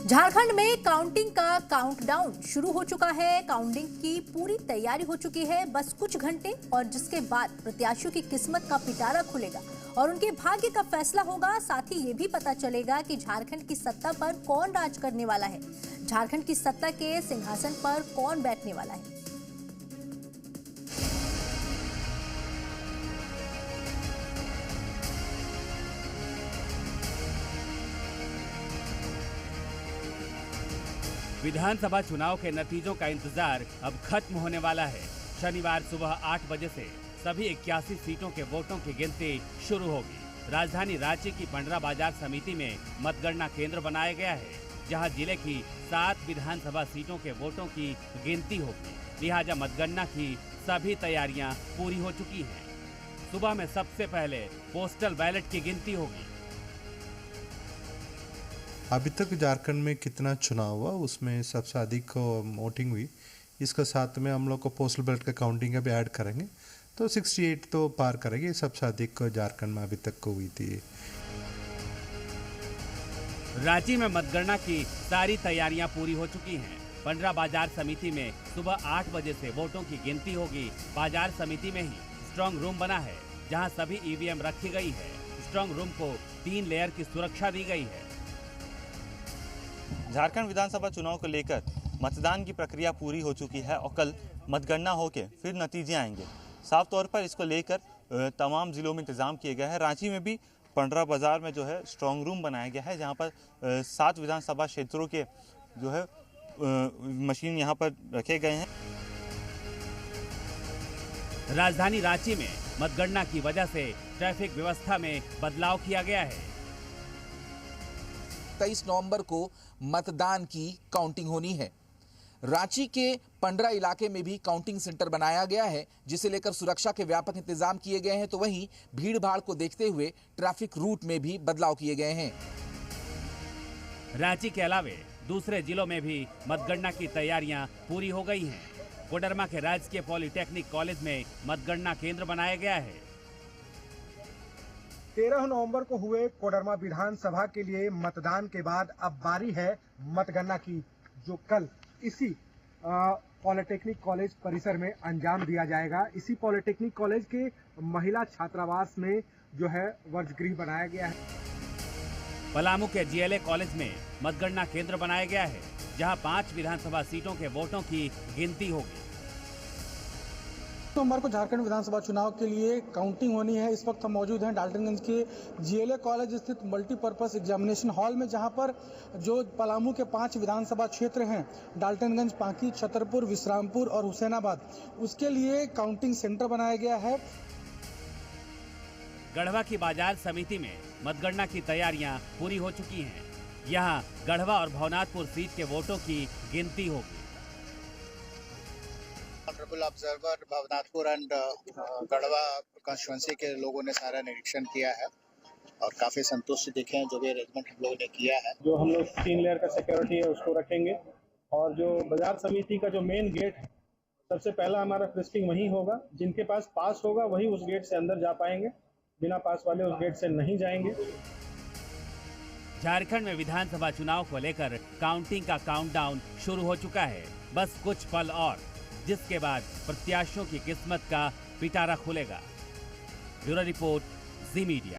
झारखंड में काउंटिंग का काउंटडाउन शुरू हो चुका है। काउंटिंग की पूरी तैयारी हो चुकी है, बस कुछ घंटे और जिसके बाद प्रत्याशियों की किस्मत का पिटारा खुलेगा और उनके भाग्य का फैसला होगा। साथ ही ये भी पता चलेगा कि झारखंड की सत्ता पर कौन राज करने वाला है, झारखंड की सत्ता के सिंहासन पर कौन बैठने वाला है। विधानसभा चुनाव के नतीजों का इंतजार अब खत्म होने वाला है। शनिवार सुबह 8 बजे से सभी 81 सीटों के वोटों की गिनती शुरू होगी। राजधानी रांची की पंडरा बाजार समिति में मतगणना केंद्र बनाया गया है, जहां जिले की 7 विधानसभा सीटों के वोटों की गिनती होगी। लिहाजा मतगणना की सभी तैयारियां पूरी हो चुकी हैं। सुबह में सबसे पहले पोस्टल बैलेट की गिनती होगी। अभी तक झारखंड में कितना चुनाव हुआ उसमें सबसे अधिक वोटिंग हुई, इसका साथ में हम लोग को पोस्टल बैलेट का काउंटिंग भी ऐड करेंगे तो 68 तो पार करेंगे। सबसे अधिक झारखंड में अभी तक को हुई थी। रांची में मतगणना की सारी तैयारियां पूरी हो चुकी हैं। पंडरा बाजार समिति में सुबह 8 बजे से वोटों की गिनती होगी। बाजार समिति में ही स्ट्रांग रूम बना है, जहां सभी ईवीएम रखी गई है। स्ट्रांग रूम को 3 लेयर की सुरक्षा दी गई है। झारखंड विधानसभा चुनाव को लेकर मतदान की प्रक्रिया पूरी हो चुकी है और कल मतगणना होकर फिर नतीजे आएंगे। साफ तौर पर इसको लेकर तमाम जिलों में इंतजाम किए गए हैं। रांची में भी पंडरा बाजार में जो है स्ट्रांग रूम बनाया गया है, जहां पर 7 विधानसभा क्षेत्रों के जो है मशीन यहां पर रखे गए हैं। राजधानी रांची में मतगणना की वजह से ट्रैफिक व्यवस्था में बदलाव किया गया है। 23 नवंबर को मतदान की काउंटिंग होनी है। रांची के पंडरा इलाके में भी काउंटिंग सेंटर बनाया गया है, जिसे लेकर सुरक्षा के व्यापक इंतजाम किए गए हैं। तो वहीं भीड़ भाड़ को देखते हुए ट्रैफिक रूट में भी बदलाव किए गए हैं। रांची के अलावे दूसरे जिलों में भी मतगणना की तैयारियां पूरी हो गई हैं। कोडरमा के राजकीय पॉलिटेक्निक कॉलेज में मतगणना केंद्र बनाया गया है। 13 नवंबर को हुए कोडरमा विधानसभा के लिए मतदान के बाद अब बारी है मतगणना की, जो कल इसी पॉलिटेक्निक कॉलेज परिसर में अंजाम दिया जाएगा। इसी पॉलिटेक्निक कॉलेज के महिला छात्रावास में जो है वर्जगृह बनाया गया है। पलामू के जीएलए कॉलेज में मतगणना केंद्र बनाया गया है, जहां 5 विधानसभा सीटों के वोटों की गिनती होगी। नवंबर को झारखंड विधानसभा चुनाव के लिए काउंटिंग होनी है। इस वक्त हम मौजूद हैं डाल्टनगंज के जीएलए कॉलेज स्थित मल्टीपर्पज एग्जामिनेशन हॉल में, जहां पर जो पलामू के 5 विधानसभा क्षेत्र हैं, डाल्टनगंज, पांकी, छतरपुर, विश्रामपुर और हुसैनाबाद, उसके लिए काउंटिंग सेंटर बनाया गया है। गढ़वा की बाजार समिति में मतगणना की तैयारियां पूरी हो चुकी हैं। यहां गढ़वा और भवनाथपुर सीट के वोटों की गिनती होगी। Honourable observer Bhawanathpur and Garhwa constituency के लोगों ने सारा निरीक्षण किया है और काफी संतुष्ट दिखे हैं जो भी अरेंजमेंट हम लोगों ने किया है। जो हम लोग 3 लेयर का सिक्योरिटी है उसको रखेंगे और जो बाजार समिति का जो मेन गेट है, सबसे पहला हमारा फ्रिस्किंग वहीं होगा। जिनके पास पास होगा वही उस गेट से अंदर जा पाएंगे, बिना पास वाले उस गेट से नहीं जाएंगे। झारखंड में विधानसभा चुनाव को लेकर काउंटिंग का काउंटडाउन शुरू हो चुका है। बस कुछ पल और, जिसके बाद प्रत्याशियों की किस्मत का पिटारा खुलेगा। ब्यूरो रिपोर्ट, जी मीडिया।